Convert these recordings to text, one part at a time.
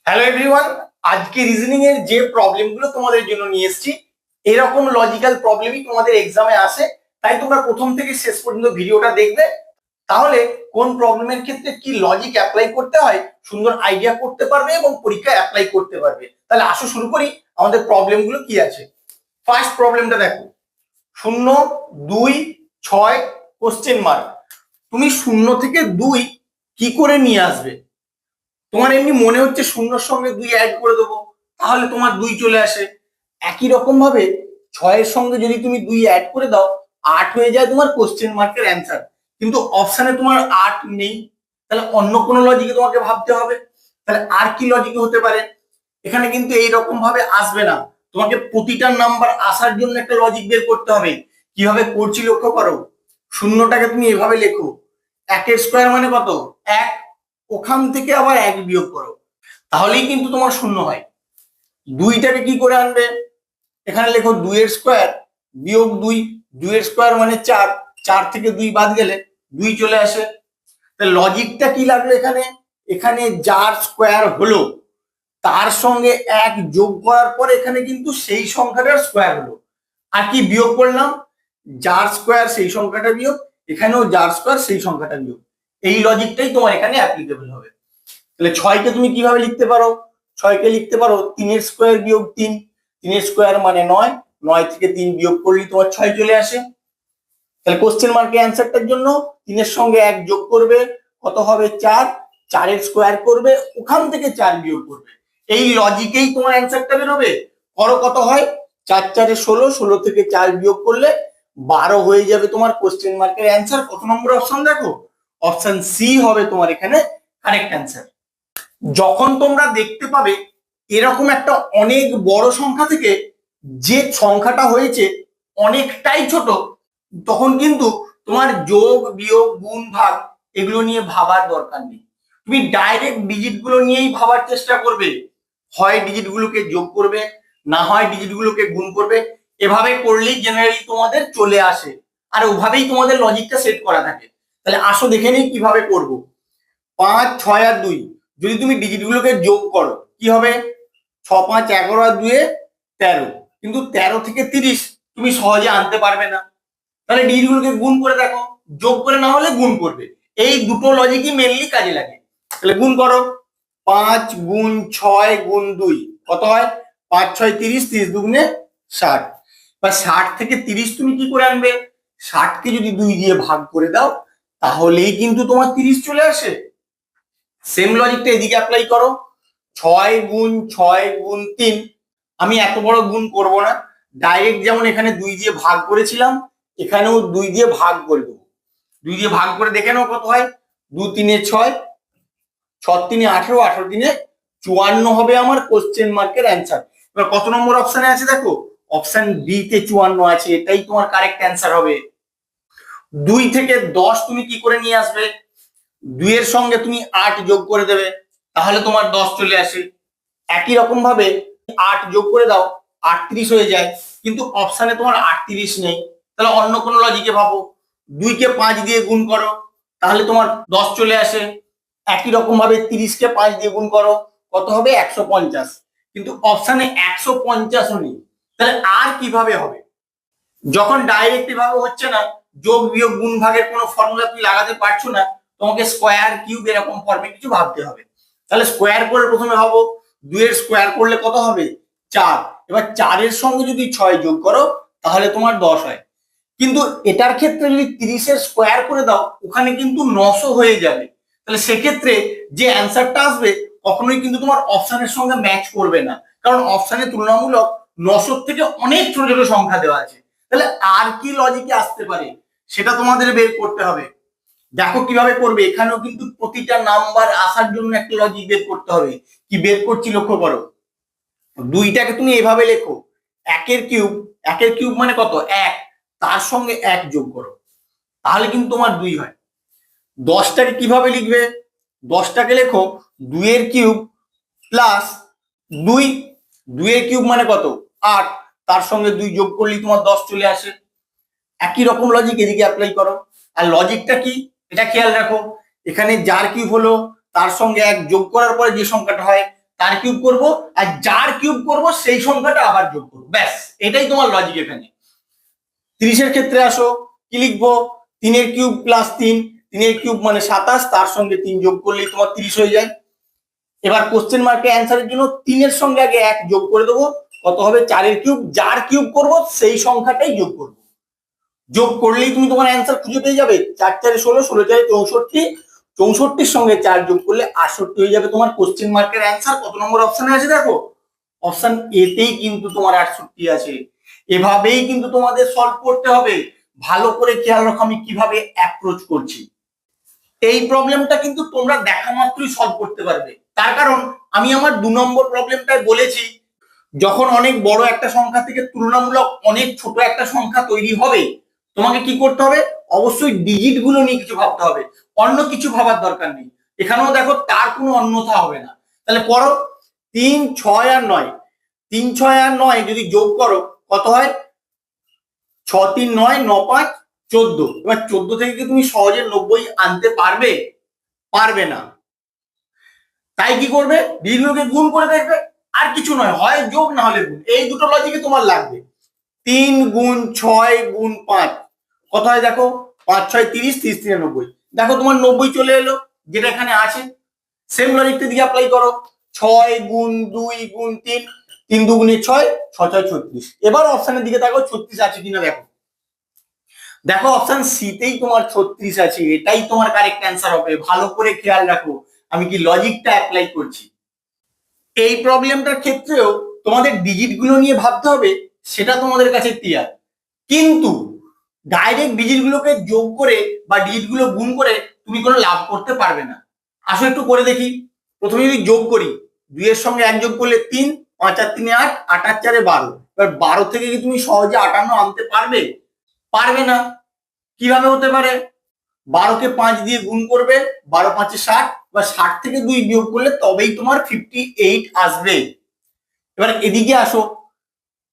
Hello everyone, আজকে reasoning এর যে প্রবলেমগুলো তোমাদের জন্য নিয়ে এসেছি এরকম লজিক্যাল প্রবলেমই তোমাদের এক্সামে আসে। তাই তোমরা প্রথম থেকে শেষ পর্যন্ত ভিডিওটা দেখবে, তাহলে কোন প্রবলেমের ক্ষেত্রে কি লজিক অ্যাপ্লাই করতে হয় সুন্দর আইডিয়া করতে পারবে এবং পরীক্ষায় অ্যাপ্লাই করতে পারবে। তাহলে আসো শুরু করি, আমাদের প্রবলেমগুলো কি আছে। ফার্স্ট প্রবলেমটা দেখো, 0, 2, 6 কোশ্চেন মার্ক। তুমি 0 থেকে 2 কি করে নিয়ে আসবে? তোমার এমনি মনে হচ্ছে শূন্যর সঙ্গে 2 অ্যাড করে দেবো, তাহলে তোমার 2 চলে আসে। একই রকম ভাবে 6-এর সঙ্গে যদি তুমি 2 অ্যাড করে দাও, 8 হয়ে যায় তোমার কোশ্চেন মার্কের অ্যান্সার। কিন্তু অপশানে তোমার 8 নেই, তাহলে অন্য কোনো লজিকে তোমাকে ভাবতে হবে। তাহলে আর কি লজিকে হতে পারে? এখানে কিন্তু এইরকম ভাবে আসবে না, তোমাকে প্রতিটা নাম্বার আসার জন্য একটা লজিক বের করতে হবে। কিভাবে করছি লক্ষ্য করো। শূন্যটাকে তুমি এভাবে লেখো, 1-এর স্কোয়ার মানে কত? 1। ওখান থেকে আবার 1 বিয়োগ করো, তাহলেই কিন্তু তোমার শূন্য হয়। 2টাকে কি করে আনবে? এখানে লেখো 2-এর স্কোয়ার বিয়োগ 2। 2-এর স্কোয়ার মানে 4, 4 থেকে 2 বাদ গেলে 2 চলে আসে। তাহলে লজিকটা কি লাগলো এখানে? এখানে যার স্কোয়ার হলো তার সঙ্গে 1 যোগ করার পর এখানে কিন্তু সেই সংখ্যাটার স্কোয়ার হলো। আর কি বিয়োগ করলাম? যার স্কোয়ার সেই সংখ্যাটা বিয়োগ, এখানেও যার স্কোয়ার সেই সংখ্যাটা বিয়োগ। এই লজিকটাই তোমার এখানে অ্যাপ্লিকেবল হবে। তাহলে 6কে তুমি কিভাবে লিখতে পারো? 6কে লিখতে পারো 3-এর স্কোয়ার বিয়োগ 3। 3-এর স্কোয়ার মানে 9, 9 থেকে 3 বিয়োগ করলেই তোমার 6 চলে আসে। তাহলে কোশ্চেন মার্কের অ্যান্সারটার জন্য 3-এর সঙ্গে 1 যোগ করবে, কত হবে? 4। 4-এর স্কোয়ার করবে, ওখান থেকে 4 বিয়োগ করবে। এই লজিকেই তোমার অ্যান্সারটা বেরোবে। করো, কত হয়? 4-4-এ 16, 16 থেকে 4 বিয়োগ করলে 12 হয়ে যাবে তোমার কোশ্চেন মার্কের অ্যান্সার। কত নম্বর অপশন দেখো? অপশন সি হবে তোমার এখানে কারেক্ট অ্যান্সার। যখন তোমরা দেখতে পাবে এরকম একটা অনেক বড় সংখ্যা থেকে যে সংখ্যাটা হয়েছে অনেকটাই ছোট, তখন কিন্তু তোমার যোগ বিয়োগ গুণ ভাগ এগুলো নিয়ে ভাবার দরকার নেই। তুমি ডাইরেক্ট ডিজিট গুলো নিয়েই ভাবার চেষ্টা করবে। হয় ডিজিট গুলোকে যোগ করবে, না হয় ডিজিট গুলোকে গুণ করবে। এভাবে করলেই জেনারেলি তোমাদের চলে আসে, আর ওভাবেই তোমাদের লজিকটা সেট করা থাকে। তাহলে আসো দেখে নিই কিভাবে করব। 5, 6 আর 2 যদি তুমি ডিজিট গুলোকে যোগ করো কি হবে? 6, 5, 11 আর 2 13। কিন্তু 13 থেকে 30 তুমি সহজে আনতে পারবে না। তাহলে ডিজিট গুলোকে গুণ করে দেখো, যোগ করে না হলে গুণ করবে। এই দুটো লজিকই মেনলি কাজে লাগে। তাহলে গুণ করো, 5 গুণ 6 গুণ 2 কত হয়? 5, 6, 30, 30 দুগুণে 60। বা 60 থেকে 30 তুমি কি করে আনবে? 60কে যদি 2 দিয়ে ভাগ করে দাও তাহলেই কিন্তু তোমার 30 চলে আসে। সেম লজিকটা এদিকে অ্যাপ্লাই করো, 6 গুণ 6 গুণ 3। আমি এত বড় গুণ করব না, ডাইরেক্ট যেমন এখানে 2 দিয়ে ভাগ করেছিলাম এখানেও 2 দিয়ে ভাগ করে দেবো। 2 দিয়ে ভাগ করে দেখে নাও কত হয়? 2 3-এ 6, 6 3-এ 18, 18 3-এ 54 হবে আমার কোশ্চেন মার্কের অ্যান্সার। এবার কত নম্বর অপশনে আছে দেখো? অপশন বি তে 54 আছে, এটাই তোমার কারেক্ট অ্যান্সার হবে। 2 থেকে 10 তুমি কি করে নিয়ে আসবে? 2 এর সঙ্গে তুমি 8 যোগ করে দেবে, তাহলে তোমার 10 চলে আসে। একই রকম ভাবে 8 যোগ করে দাও, 38 হয়ে যায়। কিন্তু অপশানে তোমার 38 নেই, তাহলে অন্য কোনো লজিকে ভাবো। 2কে 5 দিয়ে গুণ করো, তাহলে তোমার 10 চলে আসে। একই রকম ভাবে 30কে 5 দিয়ে গুণ করো, কত হবে? 150। কিন্তু অপশানে 150ও নেই, তাহলে আর কিভাবে হবে? যখন ডাইরেক্ট ভাবে হচ্ছে না, যোগ বিয়োগ গুণ ভাগের কোনো ফর্মুলা তুমি লাগাতে পারছো না, তোমাকে স্কোয়ার কিউব এরকম ফর্মে কিছু ভাবতে হবে। তাহলে স্কোয়ার করে প্রথমে ভাবো, 2 এর স্কোয়ার করলে কত হবে? 4। এবার 4-এর সঙ্গে যদি 6 যোগ করো তাহলে তোমার 10 হয়। কিন্তু এটার ক্ষেত্রে যদি 30-এর স্কোয়ার করে দাও ওখানে কিন্তু 900 হয়ে যাবে। তাহলে সেক্ষেত্রে যে অ্যান্সারটা আসবে কখনোই কিন্তু তোমার অপশানের সঙ্গে ম্যাচ করবে না, কারণ অপশানে তুলনামূলক 900 থেকে অনেক ছোট ছোট সংখ্যা দেওয়া আছে। তাহলে আর কি লজিকে আসতে পারে সেটা তোমাদের বের করতে হবে। দেখো কিভাবে করবে, এখানেও কিন্তু প্রতিটা নাম্বার আসার জন্য একটা লজিক বের করতে হবে। কি বের করছি লক্ষ্য করো। 2টাকে তুমি এভাবে লেখো, 1-এর কিউব, 1-এর কিউব মানে কত? 1। তার সঙ্গে 1 যোগ করো, তাহলে কিন্তু তোমার 2 হয়। 10টাকে কিভাবে লিখবে? 10টাকে লেখো 2-এর কিউব প্লাস 2। 2-এর কিউব মানে কত? 8। তার সঙ্গে 2 যোগ করলেই তোমার 10 চলে আসে। একই রকম লজিক এদিকে অ্যাপ্লাই করো। আর লজিকটা কি এটা খেয়াল রাখো, এখানে যার কিউব হলো তার সঙ্গে 1 যোগ করার পরে যে সংখ্যাটা হয় তার কিউব করব, আর যার কিউব করব সেই সংখ্যাটা আবার যোগ করবো, ব্যাস এটাই তোমার লজিক। এখানে 30-এর ক্ষেত্রে আসো, কি লিখবো? 3-এর কিউব প্লাস 3, 3-এর কিউব মানে 27, তার সঙ্গে 3 যোগ করলেই তোমার 30 হয়ে যায়। এবার কোশ্চেন মার্কের অ্যান্সারের জন্য 3-এর সঙ্গে আগে 1 যোগ করে দেবো, কত হবে? 4-এর কিউব, যার কিউব করব সেই সংখ্যাটাই যোগ করব। যোগ করলেই তুমি তোমার অ্যান্সার খুঁজে পেয়ে যাবে। 4-4 16, 16-4 64, 64-র সঙ্গে 4 যোগ করলে 68 হয়ে যাবে তোমার কোশ্চেন মার্কের অ্যান্সার। কত নম্বর অপশনে আছে দেখো? অপশন এতেই কিন্তু তোমার 68 আছে। এভাবেই কিন্তু তোমাদের সলভ করতে হবে। ভালো করে খেয়াল রাখো আমি কিভাবে অ্যাপ্রোচ করছি। এই প্রবলেমটা কিন্তু তোমরা দেখা মাত্রই সলভ করতে পারবে, তার কারণ আমি আমার 2 নম্বর প্রবলেমটায় বলেছি, যখন অনেক বড় একটা সংখ্যা থেকে তুলনামূলক অনেক ছোট একটা সংখ্যা তৈরি হবে, তোমাকে কি করতে হবে? অবশ্যই ডিজিট গুলো নিয়ে কিছু ভাবতে হবে, অন্য কিছু ভাবার দরকার নেই। এখানেও দেখো তার কোনো অন্যথা হবে না। তাহলে পড়ো, 3, 6 আর 9, 3, 6 আর 9 যদি যোগ করো কত হয়? 6, 3, 9, 9, 5, 14। এবার 14 থেকে কি তুমি সহজে 90 আনতে পারবে? পারবে না। তাই কি করবে? ডিজিটগুলোকে গুণ করে দেখবে, আর কিছু নয়, হয় যোগ না হলে গুণ, এই দুটো লজিকে তোমার লাগবে। 3 গুণ 6 গুণ 5 কত হয় দেখো? 5, 6, 30, 30, 3, 90। দেখো তোমার 90 চলে এলো, যেটা এখানে আছে। সেম লজিকটা দিয়ে অ্যাপ্লাই করো, 6 গুণ 2 গুণ 3, 3 দুগুণে 6, 6, 6, 36। এবার অপশনের দিকে দেখো 36 আছে কিনা দেখো। দেখো অপশন সিতেই তোমার 36 আছে, এটাই তোমার কারেক্ট অ্যান্সার হবে। ভালো করে খেয়াল রাখো আমি কি লজিকটা অ্যাপ্লাই করছি। এই প্রবলেমটার ক্ষেত্রেও তোমাদের ডিজিট গুলো নিয়ে ভাবতে হবে, সেটা তোমাদের কাছে ক্লিয়ার, কিন্তু ডাইরেক্ট ডিজিট গুলোকে যোগ করে বা ডিজিট গুলো গুণ করে তুমি কোনো লাভ করতে পারবে না। আসো একটু করে দেখি। প্রথমে যদি যোগ করি, 2 এর সঙ্গে 1 যোগ করলে 3, 5 আর 3 8, 8 আর 4 12। এবার 12 থেকে কি তুমি সহজে 58 আনতে পারবে? পারবে না। কিভাবে হতে পারে? 12-কে 5 দিয়ে গুণ করবে, 12 5 60, বা 60 থেকে 2 বিয়োগ করলে তবেই তোমার 58 আসবে। এবার এদিকে আসো,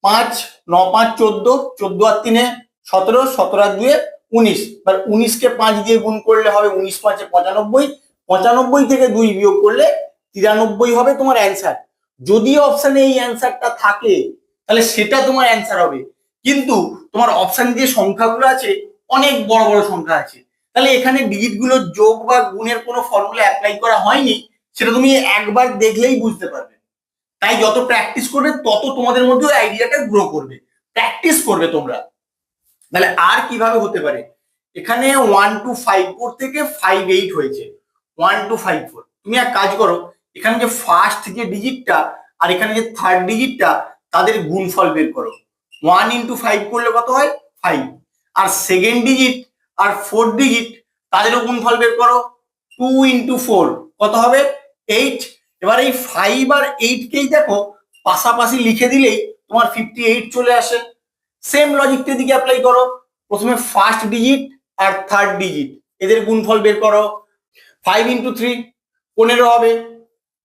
5, 9, 5, 14, 14 আর 3 17, 17 আর 2 19। এবার 19-কে 5 দিয়ে গুণ করলে হবে 19 5 95, 95 থেকে 2 বিয়োগ করলে 93 হবে তোমার অ্যান্সার। যদি অপশনে এই অ্যান্সারটা থাকে তাহলে সেটা তোমার অ্যান্সার হবে, কিন্তু তোমার অপশন যে সংখ্যাগুলো আছে অনেক বড় বড় সংখ্যা আছে, তাহলে এখানে ডিজিট গুলো যোগ বা গুণের কোনো ফর্মুলা অ্যাপ্লাই করা হয়নি, সেটা তুমি একবার দেখলেই বুঝতে পারবে। তাই যত প্র্যাকটিস করবে তত তোমাদের মধ্যে আইডিয়াটা গ্রো করবে। প্র্যাকটিস করবে তোমরা। তাহলে আর কিভাবে হতে পারে? এখানে 1 to 5 থেকে 5 8 হয়েছে, 1 to 5 4। তুমি এক কাজ করো, এখানে যে ফার্স্ট যে ডিজিটটা আর এখানে যে থার্ড ডিজিটটা, তাদের গুণফল বের করো। 1 into 5 করলে কত হয়? 5। আর সেকেন্ড ডিজিট আর ফোর্থ ডিজিট, তাদেরও গুণফল বের করো। 2 into 4 কত হবে? 8। এবার এই 5 আর 8 কেই দেখো পাশাপাশি লিখে দিলেই তোমার 58 চলে আসে। সেম লজিকটা দিকে অ্যাপ্লাই করো। প্রথমে ফার্স্ট ডিজিট আর থার্ড ডিজিট, এদের গুণফল বের করো। 5 into 3 15 হবে।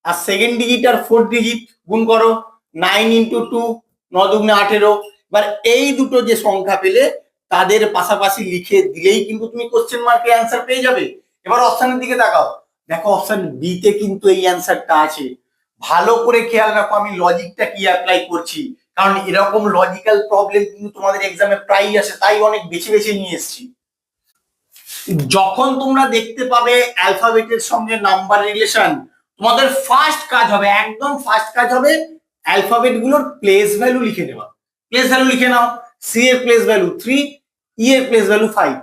আর সেকেন্ড ডিজিট আর ফোর্থ ডিজিট গুণ করো, 9 into 2 9 দুগুণে 18। এবার এই দুটো যে সংখ্যা পেলে তাদের পাশাপাশি লিখে দিলেই কিন্তু তুমি কোশ্চেন মার্কের অ্যান্সার পেয়ে যাবে। এবার অপশনের দিকে তাকাও, দেখো অপশন বি তে কিন্তু এই অ্যান্সারটা আছে। ভালো করে খেয়াল রাখো আমি লজিকটা কি অ্যাপ্লাই করছি, কারণ এরকম লজিক্যাল প্রবলেম কিন্তু তোমাদের এক্সামে প্রায়ই আসে, তাই অনেক বেছে বেছে নিয়ে এসেছি। যখন তোমরা দেখতে পাবে অ্যালফাবেটের সঙ্গে নাম্বার রিলেশন, তোমাদের ফার্স্ট কাজ হবে, একদম ফার্স্ট কাজ হবে অ্যালফাবেট গুলোর প্লেস ভ্যালু লিখে নেওয়া। প্লেস ভ্যালু লিখে নাও, সি এর প্লেস ভ্যালু 3, ই এর প্লেস ভ্যালু 5।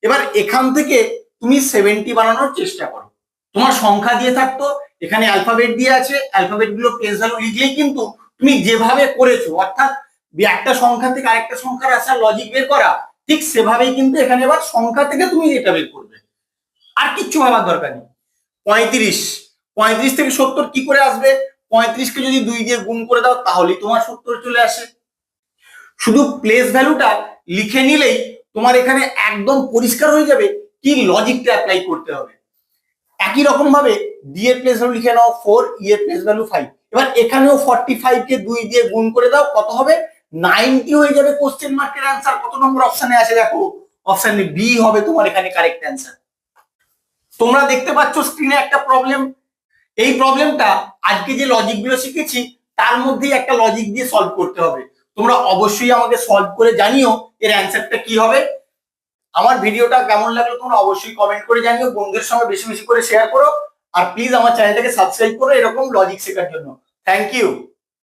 এবার এখান থেকে তুমি 70 বানানোর চেষ্টা করো। তোমার সংখ্যা দিয়ে থাকতো, এখানে অ্যালফাবেট দিয়ে আছে, অ্যালফাবেট গুলো প্লেস ভ্যালু লিখলেই কিন্তু তুমি যেভাবে করেছো, অর্থাৎ একটা সংখ্যা থেকে আরেকটা সংখ্যার আসার লজিক বের করা, ঠিক সেভাবেই কিন্তু এখানে এবার সংখ্যা থেকে তুমি এটা বের করবে। আর কিচ্ছু ভাবার দরকার নেই। 35, 35 থেকে 70 কি করে আসবে? 35-কে যদি 2 দিয়ে গুণ করে দাও তাহলেই তোমার 70 চলে আসে। শুধু প্লেস ভ্যালুটা লিখে নিলেই তোমার এখানে একদম পরিষ্কার হয়ে যাবে কি লজিকটা অ্যাপ্লাই করতে হবে। একই রকম ভাবে ডি এর প্লেস ভ্যালু লিখে নাও 4, ই এর প্লেস ভ্যালু 5। এবার এখানেও 45-কে 2 দিয়ে গুণ করে দাও, কত হবে? 90 হয়ে যাবে কোশ্চেন মার্কের অ্যান্সার। কত নম্বর অপশনে আছে দেখো? অপশন বি হবে তোমার এখানে কারেক্ট অ্যান্সার। তোমরা দেখতে পাচ্ছ স্ক্রিনে একটা প্রবলেম, এই প্রবলেমটা আজকে যে লজিক গুলো শিখেছি তার মধ্যেই একটা লজিক দিয়ে সলভ করতে হবে। তোমরা অবশ্যই আমাকে সলভ করে জানিও এর অ্যান্সারটা কি হবে। আমার ভিডিওটা কেমন লাগলো তোমরা অবশ্যই কমেন্ট করে জানিও, বন্ধুদের সঙ্গে বেশি বেশি করে শেয়ার করো, আর প্লিজ আমার চ্যানেলটাকে সাবস্ক্রাইব করো এরকম লজিক শেখার জন্য। Thank you.